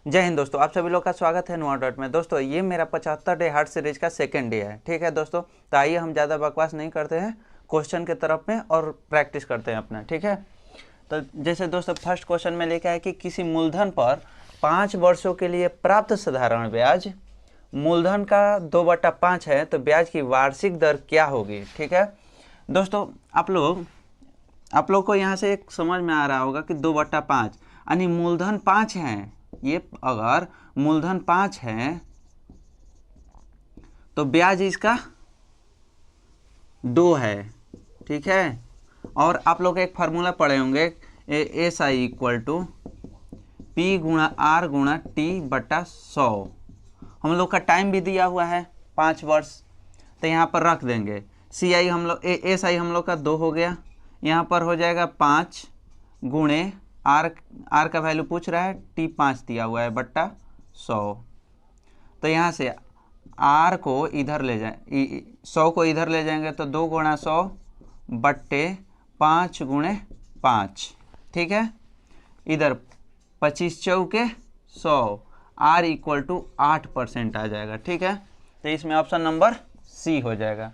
जय हिंद दोस्तों, आप सभी लोग का स्वागत है नुआ डॉट में। दोस्तों ये मेरा 75 डे हार्ड सीरीज का सेकंड डे है। ठीक है दोस्तों, तो आइए हम ज़्यादा बकवास नहीं करते हैं, क्वेश्चन के तरफ में और प्रैक्टिस करते हैं अपना। ठीक है, तो जैसे दोस्तों फर्स्ट क्वेश्चन में लिखा है कि किसी मूलधन पर 5 वर्षों के लिए प्राप्त साधारण ब्याज, मूलधन का 2/5 है तो ब्याज की वार्षिक दर क्या होगी। ठीक है दोस्तों, आप लोग को यहाँ से एक समझ में आ रहा होगा कि 2/5 यानी मूलधन 5 है। ये अगर मूलधन 5 है तो ब्याज इसका 2 है। ठीक है, और आप लोग एक फार्मूला पढ़े होंगे, S I equal to P गुणा आर गुणा टी बटा 100। हम लोग का टाइम भी दिया हुआ है 5 वर्ष, तो यहाँ पर रख देंगे। सी आई हम लोग एस आई हम लोग का 2 हो गया, यहाँ पर हो जाएगा 5 गुणे आर का वैल्यू पूछ रहा है, टी 5 दिया हुआ है बट्टा 100। तो यहाँ से आर को इधर ले जाए, 100 को इधर ले जाएंगे तो 2 गुणा 100 बट्टे 5 गुणे 5। ठीक है, इधर 25 चौके 100, आर इक्वल टू 8% आ जाएगा। ठीक है, तो इसमें ऑप्शन नंबर सी हो जाएगा।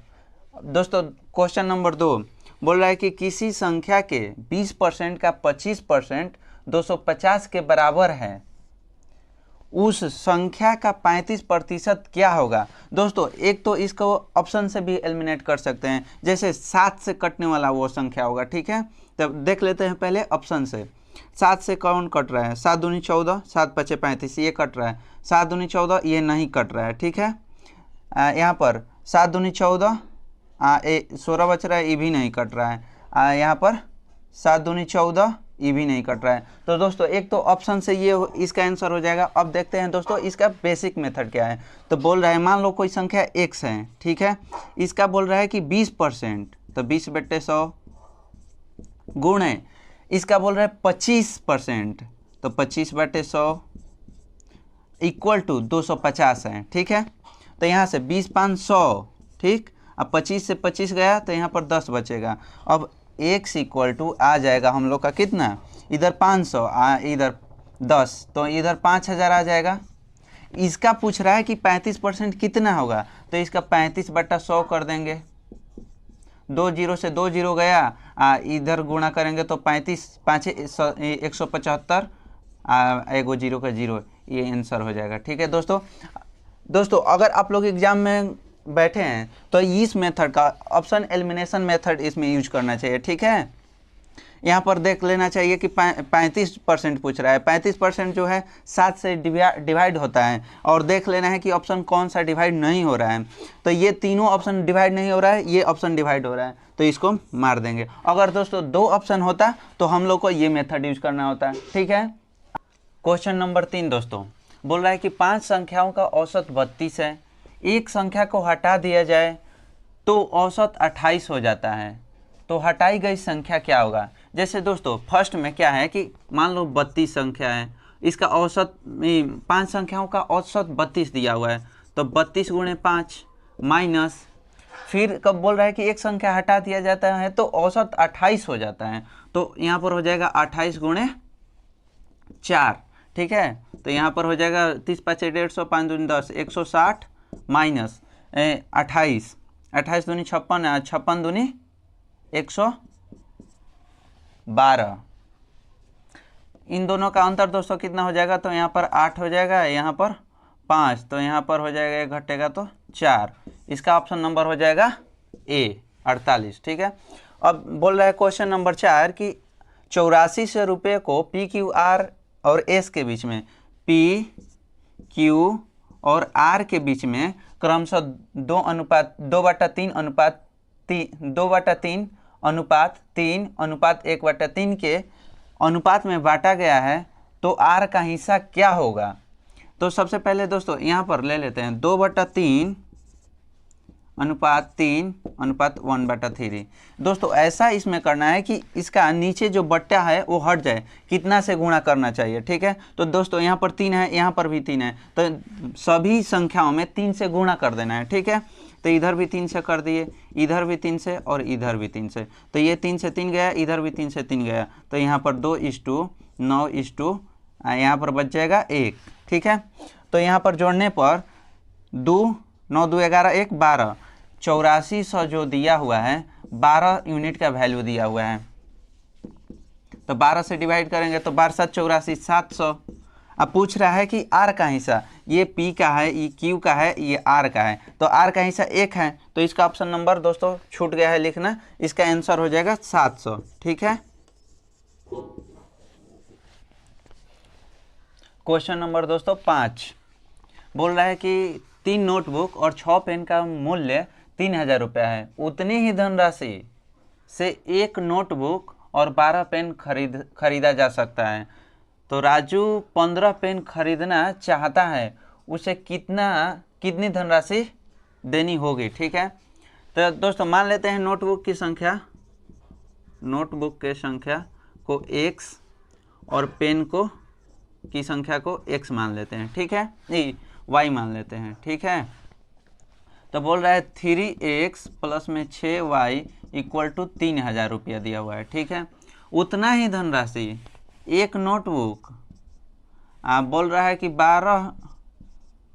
दोस्तों क्वेश्चन नंबर 2 बोल रहा है कि किसी संख्या के 20% का 25% 250 के बराबर है, उस संख्या का 35% क्या होगा। दोस्तों एक तो इसको ऑप्शन से भी एलिमिनेट कर सकते हैं, जैसे 7 से कटने वाला वो संख्या होगा। ठीक है, तब देख लेते हैं पहले ऑप्शन से। 7 से कौन कट रहा है, 7 दूनी 14, 7 पचे 35, ये कट रहा है। 7 दूनी 14 ये नहीं कट रहा है। ठीक है, यहाँ पर 7 दूनी 14, 16 बच रहा है, ये भी नहीं कट रहा है। यहाँ पर 7 दूनी 14, ये भी नहीं कट रहा है। तो दोस्तों एक तो ऑप्शन से ये इसका आंसर हो जाएगा। अब देखते हैं दोस्तों इसका बेसिक मेथड क्या है। तो बोल रहा है मान लो कोई संख्या x है। ठीक है, इसका बोल रहा है कि 20%, तो 20/100 गुणे इसका बोल रहा है 25%, तो 25/100 इक्वल टू 250 है। ठीक है, तो यहाँ से 20 5 100। ठीक, अब 25 से 25 गया तो यहाँ पर 10 बचेगा। अब x इक्वल टू आ जाएगा हम लोग का कितना, इधर 500 इधर 10, तो इधर 5000 आ जाएगा। इसका पूछ रहा है कि 35% कितना होगा, तो इसका 35/100 कर देंगे। 2 0 से 2 0 गया, इधर गुणा करेंगे तो 35 5 175, एगो 0 का 0, ये आंसर हो जाएगा। ठीक है दोस्तों अगर आप लोग एग्जाम में बैठे हैं तो इस मेथड का ऑप्शन एलिमिनेशन मेथड इसमें यूज करना चाहिए। ठीक है, यहाँ पर देख लेना चाहिए कि 35% पूछ रहा है। 35% जो है 7 से डिवाइड होता है, और देख लेना है कि ऑप्शन कौन सा डिवाइड नहीं हो रहा है। तो ये तीनों ऑप्शन डिवाइड नहीं हो रहा है, ये ऑप्शन डिवाइड हो रहा है, तो इसको मार देंगे। अगर दोस्तों 2 ऑप्शन होता तो हम लोग को ये मेथड यूज करना होता है। ठीक है, क्वेश्चन नंबर 3 दोस्तों बोल रहा है कि 5 संख्याओं का औसत 32 है, एक संख्या को हटा दिया जाए तो औसत 28 हो जाता है, तो हटाई गई संख्या क्या होगा। जैसे दोस्तों फर्स्ट में क्या है कि मान लो 32 संख्या है, इसका औसत 5 संख्याओं का औसत 32 दिया हुआ है, तो 32 गुणे 5 माइनस, फिर कब बोल रहा है कि एक संख्या हटा दिया जाता है तो औसत 28 हो जाता है, तो यहाँ पर हो जाएगा 28 गुणे 4। ठीक है, तो यहाँ पर हो जाएगा 30 5 150, 5 दूनी 10, 160 माइनस 28, 28 दूनी 56, 56 दूनी 112। इन दोनों का अंतर दोस्तों कितना हो जाएगा, तो यहाँ पर 8 हो जाएगा, यहाँ पर 5, तो यहाँ पर हो जाएगा 1 घटेगा तो 4। इसका ऑप्शन नंबर हो जाएगा ए 48। ठीक है, अब बोल रहा है क्वेश्चन नंबर 4 कि 8400 रुपये को पी क्यू आर और एस के बीच में, पी क्यू और आर के बीच में क्रमशः 2/3 के अनुपात में बांटा गया है, तो आर का हिस्सा क्या होगा। तो सबसे पहले दोस्तों यहाँ पर ले लेते हैं 2/3 अनुपात 3 अनुपात 1/3। दोस्तों ऐसा इसमें करना है कि इसका नीचे जो बट्टा है वो हट जाए, कितना से गुणा करना चाहिए। ठीक है, तो दोस्तों यहाँ पर 3 है, यहाँ पर भी 3 है, तो सभी संख्याओं में 3 से गुणा कर देना है। ठीक है, तो इधर भी 3 से कर दिए, इधर भी 3 से और इधर भी 3 से, तो ये 3 से 3 गया, इधर भी 3 से 3 गया, तो यहाँ पर 2:9 यहाँ पर बच जाएगा 1। ठीक है। तो यहाँ पर जोड़ने पर 2 9 2 11 1 12 8400 जो दिया हुआ है 12 यूनिट का वैल्यू दिया हुआ है, तो 12 से डिवाइड करेंगे तो 12 7 84 700। अब पूछ रहा है कि आर का हिस्सा, ये पी का है, ये क्यू का है, ये आर का है, तो आर का हिस्सा 1 है, तो इसका ऑप्शन नंबर दोस्तों छूट गया है लिखना, इसका आंसर हो जाएगा 700। ठीक है। क्वेश्चन नंबर दोस्तों 5 बोल रहा है कि 3 नोटबुक और 6 पेन का मूल्य 3000 रुपया है, उतनी ही धनराशि से 1 नोटबुक और 12 पेन खरीदा जा सकता है। तो राजू 15 पेन खरीदना चाहता है, उसे कितनी धनराशि देनी होगी। ठीक है। तो दोस्तों मान लेते हैं नोटबुक की संख्या को x और पेन की संख्या को x मान लेते हैं। ठीक है, नहीं y मान लेते हैं। ठीक है। तो बोल रहा है 3x प्लस में 6y इक्वल टू 3000 रुपया दिया हुआ है। ठीक है। उतना ही धनराशि 1 नोटबुक, आप बोल रहा है कि 12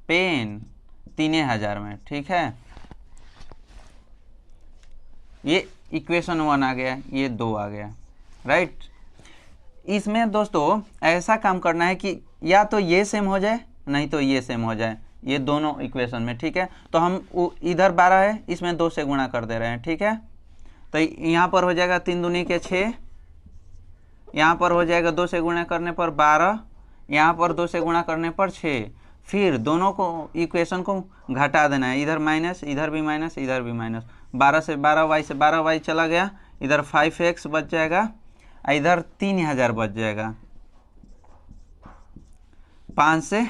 पेन 3000 में। ठीक है। ये इक्वेशन 1 आ गया, ये 2 आ गया, राइट। इसमें दोस्तों ऐसा काम करना है कि या तो ये सेम हो जाए, नहीं तो ये सेम हो जाए, ये दोनों इक्वेशन में। ठीक है। तो हम इधर 12 है, इसमें 2 से गुणा कर दे रहे हैं। ठीक है। तो यहाँ पर हो जाएगा 3 दूनी के 6, यहाँ पर हो जाएगा 2 से गुणा करने पर 12, यहाँ पर 2 से गुणा करने पर 6। फिर दोनों को इक्वेशन को घटा देना है, इधर माइनस, इधर भी माइनस, इधर भी माइनस। 12 से 12y से 12y चला गया, इधर 5x बच जाएगा, इधर 3000 बच जाएगा। 5 से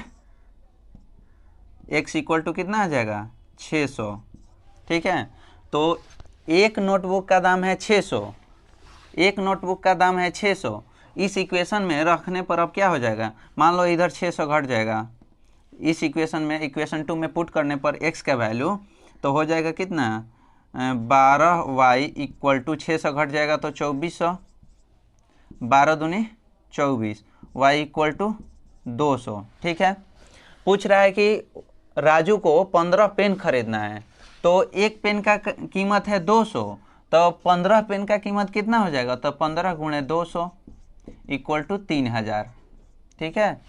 x इक्वल टू कितना आ जाएगा 600। ठीक है। तो एक नोटबुक का दाम है 600, एक नोटबुक का दाम है 600। इस इक्वेशन में रखने पर अब क्या हो जाएगा, मान लो इधर 600 घट जाएगा, इस इक्वेशन में इक्वेशन 2 में पुट करने पर x का वैल्यू तो हो जाएगा कितना 12y इक्वल टू 600 घट जाएगा तो 2400, 12 दूनी 24, y इक्वल टू 200। ठीक है। पूछ रहा है कि राजू को 15 पेन खरीदना है, तो एक पेन का कीमत है 200, तो 15 पेन का कीमत कितना हो जाएगा, तो 15 गुणे 200 इक्वल टू 3000। ठीक है।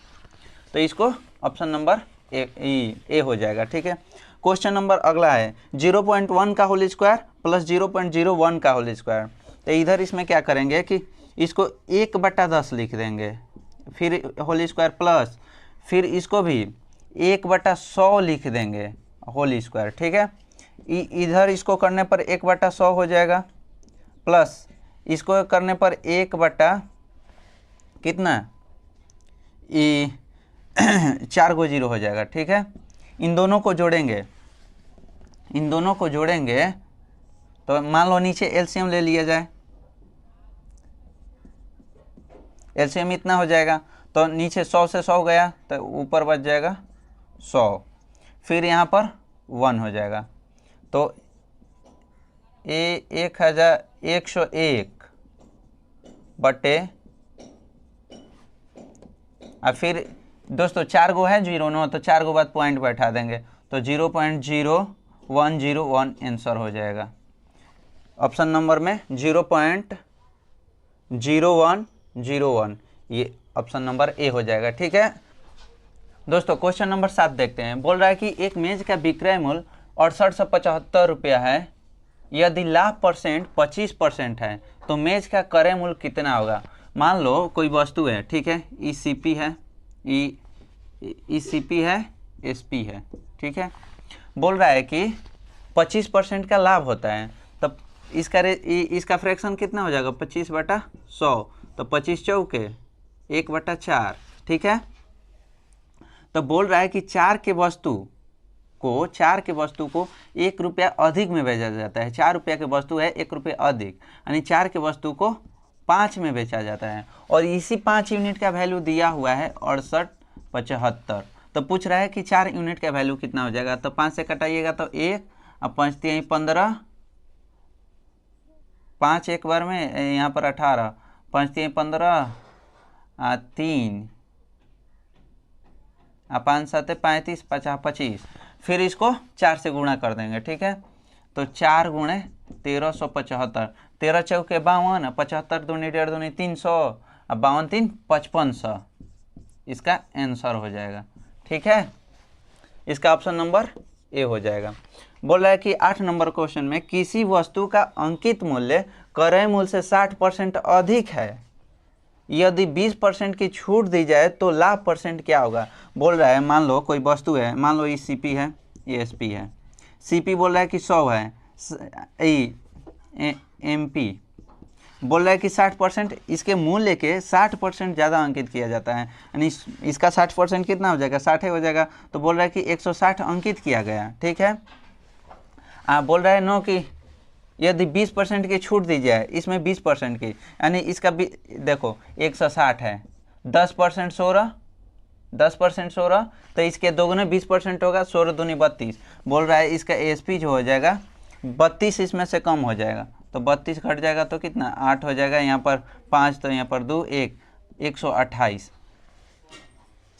तो इसको ऑप्शन नंबर ए हो जाएगा। ठीक है। क्वेश्चन नंबर अगला है 0.1 का होल स्क्वायर प्लस 0.01 का होल स्क्वायर। तो इधर इसमें क्या करेंगे कि इसको 1/10 लिख देंगे, फिर होल स्क्वायर प्लस, फिर इसको भी 1/100 लिख देंगे होल स्क्वायर। ठीक है। इधर इसको करने पर 1/100 हो जाएगा, प्लस इसको करने पर 1 कितना 4 गो 0 हो जाएगा। ठीक है। इन दोनों को जोड़ेंगे, तो मान लो नीचे एलसीएम ले लिया जाए, एलसीएम इतना हो जाएगा, तो नीचे 100 से 100 गया तो ऊपर बच जाएगा 100, फिर यहाँ पर 1 हो जाएगा, तो 1101 बटे, और फिर दोस्तों 4 गो है 0 9, तो 4 गो बाद पॉइंट बैठा देंगे, तो 0.0101 आंसर हो जाएगा। ऑप्शन नंबर में 0.0101, ये ऑप्शन नंबर ए हो जाएगा। ठीक है। दोस्तों क्वेश्चन नंबर 7 देखते हैं। बोल रहा है कि एक मेज का विक्रय मूल्य 6875 रुपया है, यदि लाभ परसेंट 25% है तो मेज का क्रय मूल्य कितना होगा। मान लो कोई वस्तु है, ठीक है, ईसीपी है, ईसीपी है, एसपी है। ठीक है। बोल रहा है कि 25% का लाभ होता है, तब इसका फ्रैक्शन कितना हो जाएगा 25/100, तो 25 चौके 1/4। ठीक है। तो बोल रहा है कि 4 के वस्तु को 1 रुपया अधिक में बेचा जाता है। 4 रुपया की वस्तु है 1 रुपये अधिक, यानी 4 के वस्तु को 5 में बेचा जाता है, और इसी 5 यूनिट का वैल्यू दिया हुआ है 6875। तो पूछ रहा है कि 4 यूनिट का वैल्यू कितना हो जाएगा, तो 5 से कटाइएगा तो 1, अब 5 3 15, 5 एक बार में यहाँ पर 18, 5 3 15, 3 5 7 35, 50 25, फिर इसको 4 से गुणा कर देंगे, ठीक है। तो 4 गुणे 1375, 13 चौके 52, 75 दूनी 1.5 दूनी 300, अब 52 3 5500, इसका आंसर हो जाएगा, ठीक है। इसका ऑप्शन नंबर ए हो जाएगा। बोल रहा है कि 8 नंबर क्वेश्चन में किसी वस्तु का अंकित मूल्य क्रय मूल्य से 60% अधिक है, यदि 20% की छूट दी जाए तो लाभ परसेंट क्या होगा। बोल रहा है मान लो कोई वस्तु है, मान लो ये सीपी है, ये एसपी है। सीपी बोल रहा है कि 100 है, एमपी बोल रहा है कि 60%, इसके मूल्य के 60% ज़्यादा अंकित किया जाता है, यानी इसका 60% कितना हो जाएगा, 60 हो जाएगा। तो बोल रहा है कि 160 अंकित किया गया, ठीक है। बोल रहा है नो कि यदि 20% की छूट दी जाए, इसमें 20% की, यानी इसका देखो 160 है, 10% 16, 10% 16, तो इसके दोगुने 20% होगा, 16 दूनी 32। बोल रहा है इसका एएसपी जो हो जाएगा 32 इसमें से कम हो जाएगा, तो 32 घट जाएगा तो कितना 8 हो जाएगा, यहाँ पर 5 तो यहाँ पर 2 1, 128।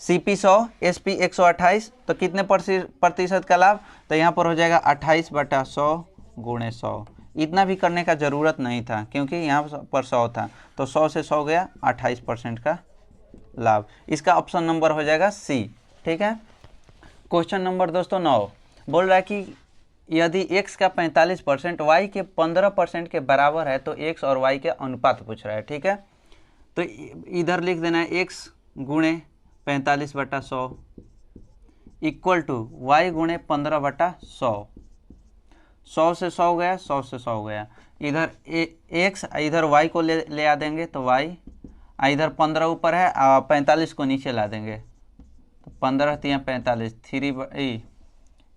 सीपी 100, एसपी 128, तो कितने प्रतिशत का लाभ, तो यहाँ पर हो जाएगा 28/100 गुणे 100। इतना भी करने का ज़रूरत नहीं था क्योंकि यहाँ पर 100 था, तो 100 से 100 गया, 28% का लाभ। इसका ऑप्शन नंबर हो जाएगा सी, ठीक है। क्वेश्चन नंबर दोस्तों 9 बोल रहा है कि यदि x का 45% y के 15% के बराबर है तो x और y के अनुपात पूछ रहा है, ठीक है। तो इधर लिख देना है x गुणे 45/100 इक्वल टू y गुणे 15/100। 100 से 100 गया, 100 से 100 गया, इधर x इधर y को ले आ देंगे तो y, इधर 15 ऊपर है, 45 को नीचे ला देंगे तो 15 3 45,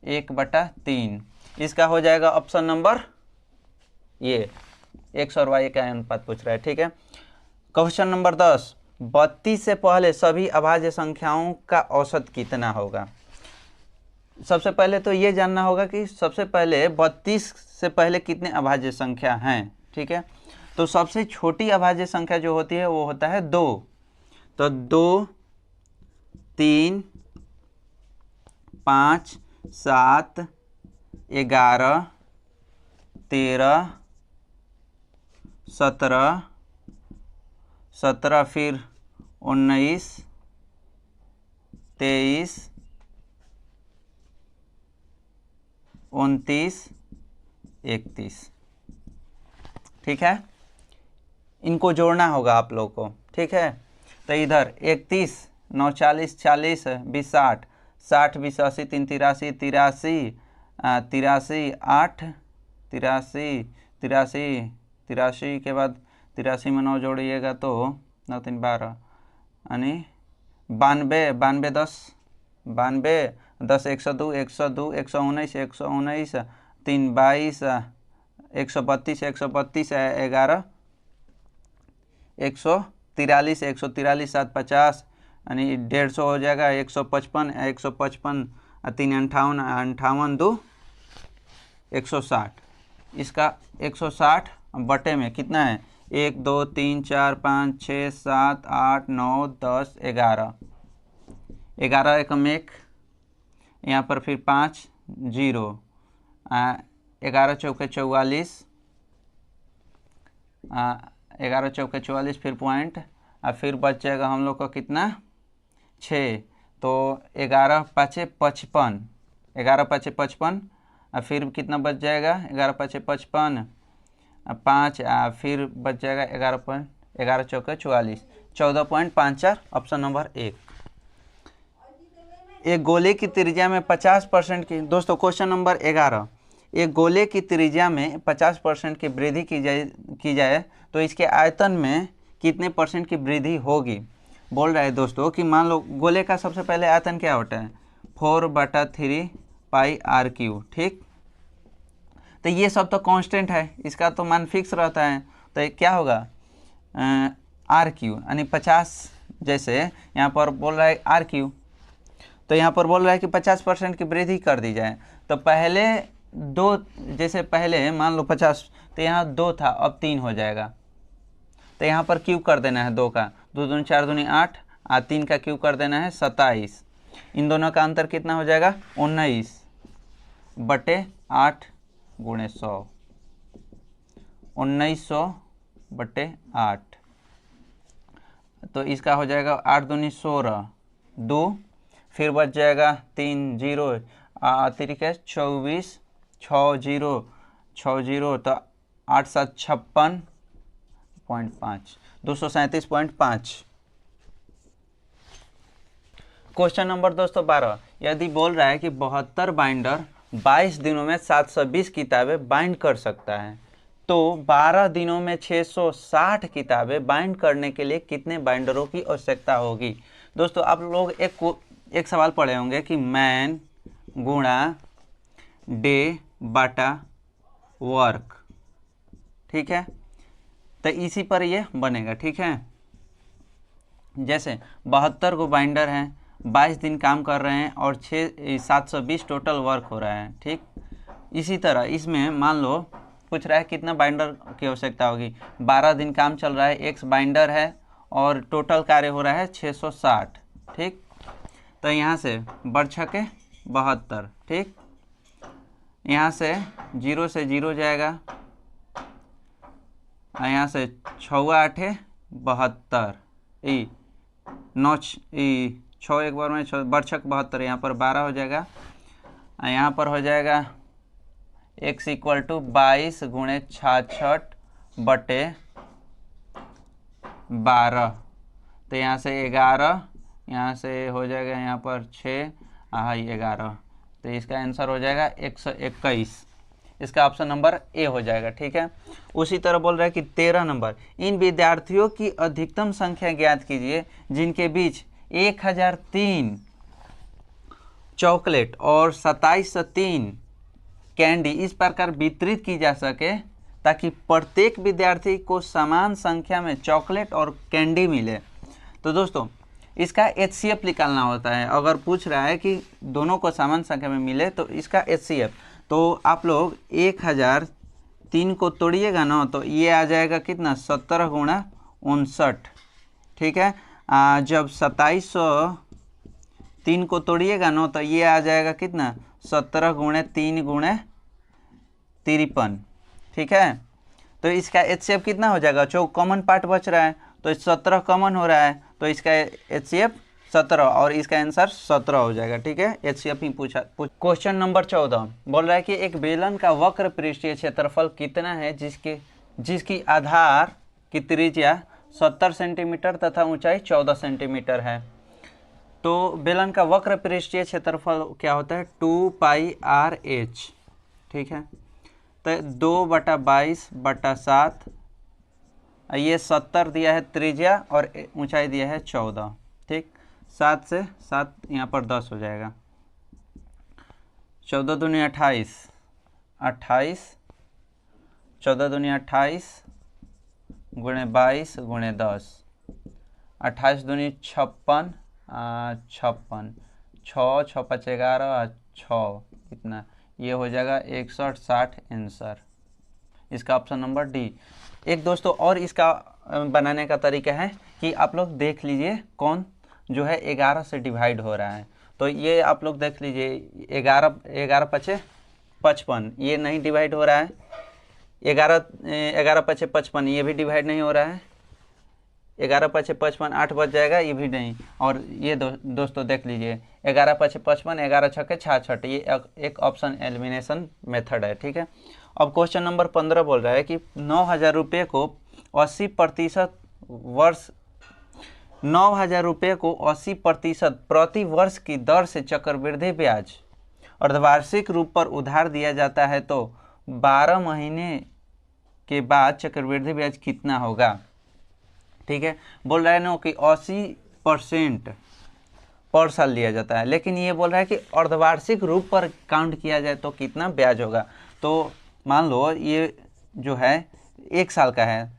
1/3। इसका हो जाएगा ऑप्शन नंबर ये, x और y का अनुपात पूछ रहा है, ठीक है। क्वेश्चन नंबर 10, 32 से पहले सभी अभाज्य संख्याओं का औसत कितना होगा। सबसे पहले तो ये जानना होगा कि सबसे पहले 32 से पहले कितने अभाज्य संख्या हैं, ठीक है। तो सबसे छोटी अभाज्य संख्या जो होती है वो होता है 2, तो 2 3 5 7 11 13 17 17, फिर 19 23 29 31, ठीक है। इनको जोड़ना होगा आप लोग को, ठीक है। तो इधर 31 9 40 40 20 60, 60 20 80 3 83 83 83 8 83 83 83 के बाद 83 में 9 जोड़िएगा तो 9 3 12, यानी 92 92 10 92 10 102 102 119 119 3 22 132 132 11 143 143 7 50, यानी 150 हो जाएगा, 155 155 3 58 58 2 160। इसका 160 बटे में कितना है, 1 2 3 4 5 6 7 8 9 10 11, 11 एकम 1, यहाँ पर फिर 5 0, 11 चौके 44, 11 चौके 44, फिर पॉइंट, और फिर बच जाएगा हम लोग का कितना 6, तो 11 5 55, 11 5 55, और फिर कितना बच जाएगा 11 5 55, 5, फिर बच जाएगा 11 चौके 44, 14.54, ऑप्शन नंबर 1। एक गोले की त्रिज्या में 50% की, दोस्तों क्वेश्चन नंबर 11, एक गोले की त्रिज्या में 50% की वृद्धि की जाए तो इसके आयतन में कितने % की वृद्धि होगी। बोल रहा है दोस्तों कि मान लो गोले का सबसे पहले आयतन क्या होता है, 4/3 पाई r3, ठीक। तो ये सब तो कांस्टेंट है, इसका तो मान फिक्स रहता है, तो क्या होगा r3, यानी 50, जैसे यहाँ पर बोल रहा है r3, तो यहाँ पर बोल रहा है कि 50% की वृद्धि कर दी जाए, तो पहले 2, जैसे पहले मान लो 50, तो यहाँ 2 था, अब 3 हो जाएगा, तो यहाँ पर क्यूब कर देना है 2 का, 2 दूनी 4 दूनी 8, 3 का क्यूब कर देना है 27, इन दोनों का अंतर कितना हो जाएगा 19/8 गुणे 100, 1900/8। तो इसका हो जाएगा 8 दूनी 16, 2 फिर बच जाएगा 3 जीरो अतिरिक्त है 24, 6 जीरो 6 जीरो, तो 8 7 56.5, 237.5। क्वेश्चन नंबर दोस्तों 12, यदि बोल रहा है कि 72 बाइंडर 22 दिनों में 720 किताबें बाइंड कर सकता है, तो 12 दिनों में 660 किताबें बाइंड करने के लिए कितने बाइंडरों की आवश्यकता होगी। दोस्तों आप लोग एक सवाल पढ़े होंगे कि मैन गुणा डे बटा वर्क, ठीक है, तो इसी पर ये बनेगा, ठीक है। जैसे 72 को बाइंडर हैं, 22 दिन काम कर रहे हैं और 720 टोटल वर्क हो रहा है, ठीक। इसी तरह इसमें मान लो पूछ रहा है कितना बाइंडर की आवश्यकता होगी। 12 दिन काम चल रहा है, एक बाइंडर है और टोटल कार्य हो रहा है 660, ठीक। तो यहाँ से बढ़ छके 72, ठीक, यहाँ से 0 से 0 जाएगा, यहाँ से 6 8 72, 6 एक बार में 6 बढ़ छक 72, यहाँ पर 12 हो जाएगा, यहाँ पर हो जाएगा x = 22 गुणे 66/12, तो यहाँ से 11, यहाँ से हो जाएगा यहाँ पर 6 11, तो इसका आंसर हो जाएगा 121। इसका ऑप्शन नंबर ए हो जाएगा, ठीक है। उसी तरह बोल रहा है कि 13 नंबर, इन विद्यार्थियों की अधिकतम संख्या ज्ञात कीजिए जिनके बीच 1003 चॉकलेट और 2703 कैंडी इस प्रकार वितरित की जा सके ताकि प्रत्येक विद्यार्थी को समान संख्या में चॉकलेट और कैंडी मिले। तो दोस्तों इसका HCF निकालना होता है। अगर पूछ रहा है कि दोनों को समान संख्या में मिले तो इसका HCF, तो आप लोग 1003 को तोड़िएगा ना, तो ये आ जाएगा कितना 17 गुणा 59, ठीक है। जब 2703 को तोड़िएगा ना, तो ये आ जाएगा कितना 17 गुणे 3 गुणे 53, ठीक है। तो इसका HCF कितना हो जाएगा, जो कॉमन पार्ट बच रहा है तो 17 कॉमन हो रहा है, तो इसका HCF 17 और इसका आंसर 17 हो जाएगा, ठीक है। HCF ही पूछा। क्वेश्चन नंबर 14 बोल रहा है कि एक बेलन का वक्र पृष्ठीय क्षेत्रफल कितना है जिसकी आधार की त्रिज्या 70 सेंटीमीटर तथा ऊंचाई 14 सेंटीमीटर है। तो बेलन का वक्र पृष्ठीय क्षेत्रफल क्या होता है 2πRh, ठीक है। तो 2/22/7, ये 70 दिया है त्रिज्या और ऊंचाई दिया है 14, ठीक। 7 से 7 यहाँ पर 10 हो जाएगा, 14 दूनी 28, 14 दूनी 28 गुणे 22 गुणे 10, 28 दूनी 56, 56, 6 6 5 11 6, इतना, ये हो जाएगा 61 60 आंसर। इसका ऑप्शन नंबर डी। एक दोस्तों और इसका बनाने का तरीका है कि आप लोग देख लीजिए कौन जो है 11 से डिवाइड हो रहा है। तो ये आप लोग देख लीजिए 11 पचे 55, ये नहीं डिवाइड हो रहा है। 11 पचे 55, ये भी डिवाइड नहीं हो रहा है। 11 पचे 55, 8 बच जाएगा, ये भी नहीं। और ये दोस्तों देख लीजिए 11 पचे 55, 11 छक्के 66, ये एक ऑप्शन एलिमिनेशन मेथड है, ठीक है। अब क्वेश्चन नंबर 15 बोल रहा है कि 9,000 रुपये को 80% प्रति वर्ष की दर से चक्रवृद्धि ब्याज अर्धवार्षिक रूप पर उधार दिया जाता है, तो 12 महीने के बाद चक्रवृद्धि ब्याज कितना होगा, ठीक है। बोल रहा है ना कि 80% पर साल दिया जाता है, लेकिन ये बोल रहा है कि अर्धवार्षिक रूप पर काउंट किया जाए तो कितना ब्याज होगा। तो मान लो ये जो है 1 साल का है,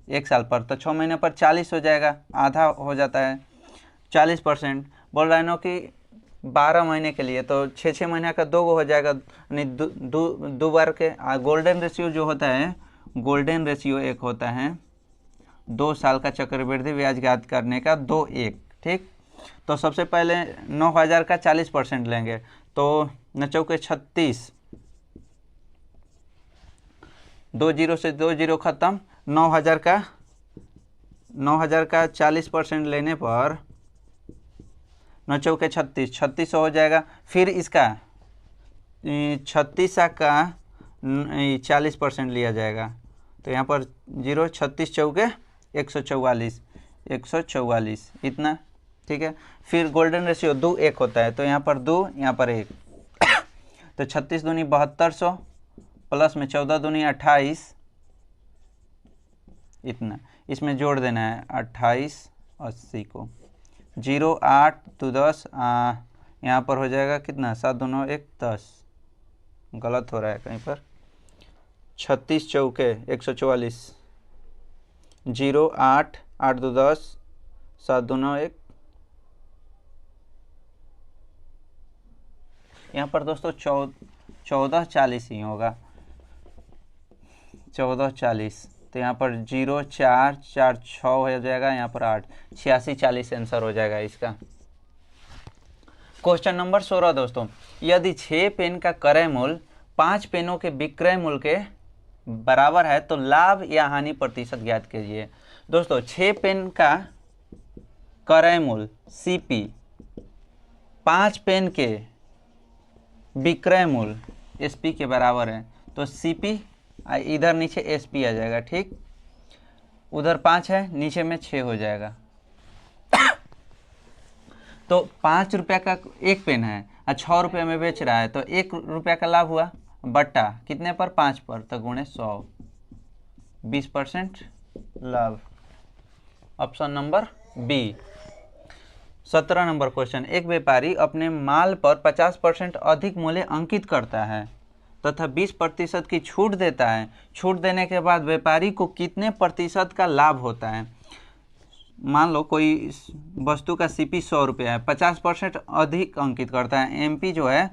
1 साल पर, तो 6 महीने पर 40 हो जाएगा, आधा हो जाता है 40%। बोल रहा है ना कि 12 महीने के लिए तो 6 महीने का 2 हो जाएगा, यानी दो बार के। गोल्डन रेशियो जो होता है, गोल्डन रेशियो एक होता है 2 साल का चक्रवृद्धि ब्याज ज्ञात करने का 2:1, ठीक। तो सबसे पहले 9000 का 40% लेंगे, तो 9 चौके 36, 2 जीरो से 2 जीरो खत्म, 9000 का 40% लेने पर 9 चौके 36, 3600 हो जाएगा। फिर इसका 36 का 40% लिया जाएगा, तो यहाँ पर 0, 36 चौके 144, 144 इतना, ठीक है। फिर गोल्डन रेशियो 2 1 होता है, तो यहाँ पर 2, यहाँ पर 1, तो 36 दूनी 7200 प्लस में 14 दूनी 28, इतना, इसमें जोड़ देना है 28 80 को, 0 8 2 10, यहाँ पर हो जाएगा कितना, 7 2 9 1 10, गलत हो रहा है कहीं पर, 36 चौके 144, 0 8 8 2 10, 7 2 9 1, यहाँ पर दोस्तों 1440 ही होगा, 1440, तो यहाँ पर 0 4 4 6 हो जाएगा, यहाँ पर 8 86 40 आंसर हो जाएगा इसका। क्वेश्चन नंबर 16 दोस्तों, यदि 6 पेन का क्रय मूल्य 5 पेनों के विक्रय मूल्य के बराबर है तो लाभ या हानि प्रतिशत ज्ञात कीजिए। दोस्तों 6 पेन का क्रय मूल्य CP 5 पेन के विक्रय मूल्य SP के बराबर है, तो CP इधर नीचे SP आ जाएगा, ठीक, उधर 5 है, नीचे में 6 हो जाएगा। तो 5 रुपये का एक पेन है और 6 रुपये में बेच रहा है, तो 1 रुपया का लाभ हुआ, बट्टा कितने पर, 5 पर, तो गुणे 100, 20% लाभ। Option number B. 17 number question, एक व्यापारी अपने माल पर 50% अधिक मूल्य अंकित करता है तथा 20% की छूट देता है। छूट देने के बाद व्यापारी को कितने प्रतिशत का लाभ होता है। मान लो कोई वस्तु का CP 100 रुपये है, 50% अधिक अंकित करता है, MP जो है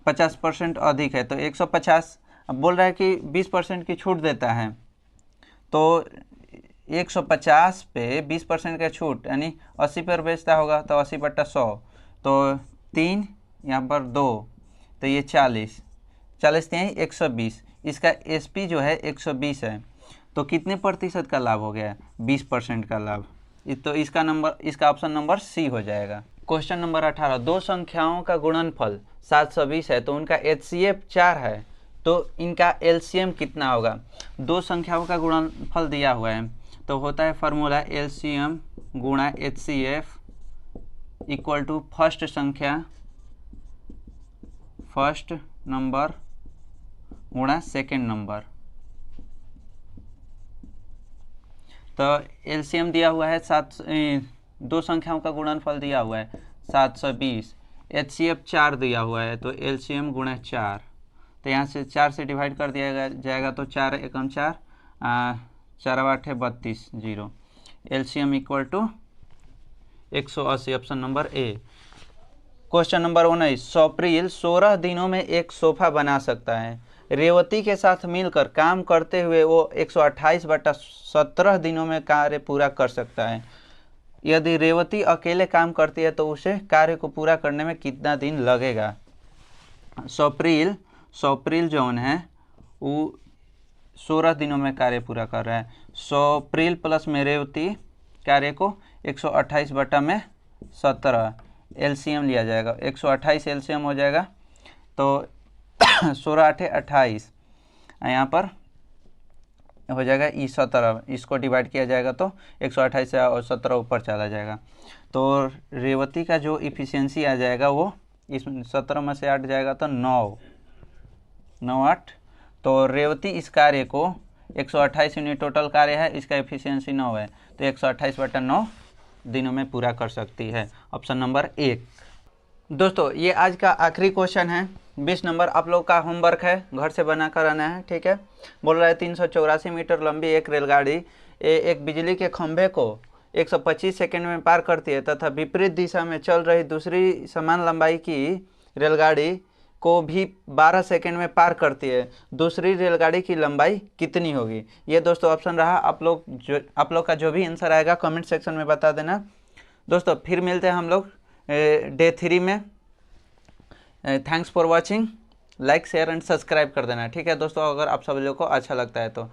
50% अधिक है, तो 150। अब बोल रहा है कि 20% की छूट देता है, तो 150 पे 20% का छूट यानी 80 पर बेचता होगा, तो 80 बट्टा 100, तो 3, यहाँ पर 2, तो ये 40, 40 3 120, इसका SP जो है 120 है, तो कितने प्रतिशत का लाभ हो गया, 20% का लाभ। तो इसका ऑप्शन नंबर C हो जाएगा। क्वेश्चन नंबर 18, दो संख्याओं का गुणनफल 720 है तो उनका HCF 4 है, तो इनका LCM कितना होगा। दो संख्याओं का गुणनफल दिया हुआ है, तो होता है फार्मूला LCM गुणा HCF इक्वल टू फर्स्ट संख्या फर्स्ट नंबर गुणा सेकेंड नंबर। तो LCM दिया हुआ है दो संख्याओं का गुणनफल दिया हुआ है 720, HCF 4 दिया हुआ है, तो LCM गुणा 4, तो यहाँ से 4 से डिवाइड कर दिया जाएगा, तो 4 एकम 4, 4 8 32, 0, LCM equal to 180, option number A। Question number 19, Swapnil 16 दिनों में एक सोफा बना सकता है। रेवती के साथ मिलकर काम करते हुए वो 128/17 दिनों में कार्य पूरा कर सकता है। यदि रेवती अकेले काम करती है तो उसे कार्य को पूरा करने में कितना दिन लगेगा। स्वप्रिल जौन है वो 16 दिनों में कार्य पूरा कर रहा है। स्वप्रिल प्लस में रेवती कार्य को 128/17 LCM लिया जाएगा, 128 LCM हो जाएगा, तो 16 8 28, यहाँ पर हो जाएगा 17, इसको डिवाइड किया जाएगा तो 128 से और 17 ऊपर चला जाएगा, तो रेवती का जो इफ़िशियंसी आ जाएगा वो इस 17 में से 8 जाएगा तो 9 8, तो रेवती इस कार्य को 128 यूनिट टोटल कार्य है, इसका इफ़िशियंसी 9 है, तो 128/9 दिनों में पूरा कर सकती है, ऑप्शन नंबर 1। दोस्तों ये आज का आखिरी क्वेश्चन है, 20 नंबर आप लोग का होमवर्क है, घर से बना कर आना है, ठीक है। बोल रहा है 384 मीटर लंबी एक रेलगाड़ी एक बिजली के खंभे को 125 सेकंड में पार करती है तथा विपरीत दिशा में चल रही दूसरी समान लंबाई की रेलगाड़ी को भी 12 सेकंड में पार करती है। दूसरी रेलगाड़ी की लंबाई कितनी होगी। ये दोस्तों ऑप्शन रहा, आप लोग का जो भी आंसर आएगा कमेंट सेक्शन में बता देना। दोस्तों फिर मिलते हैं हम लोग डे 3 में। Thanks for watching. Like share and subscribe कर देना, ठीक है दोस्तों, अगर आप सभी लोग को अच्छा लगता है तो।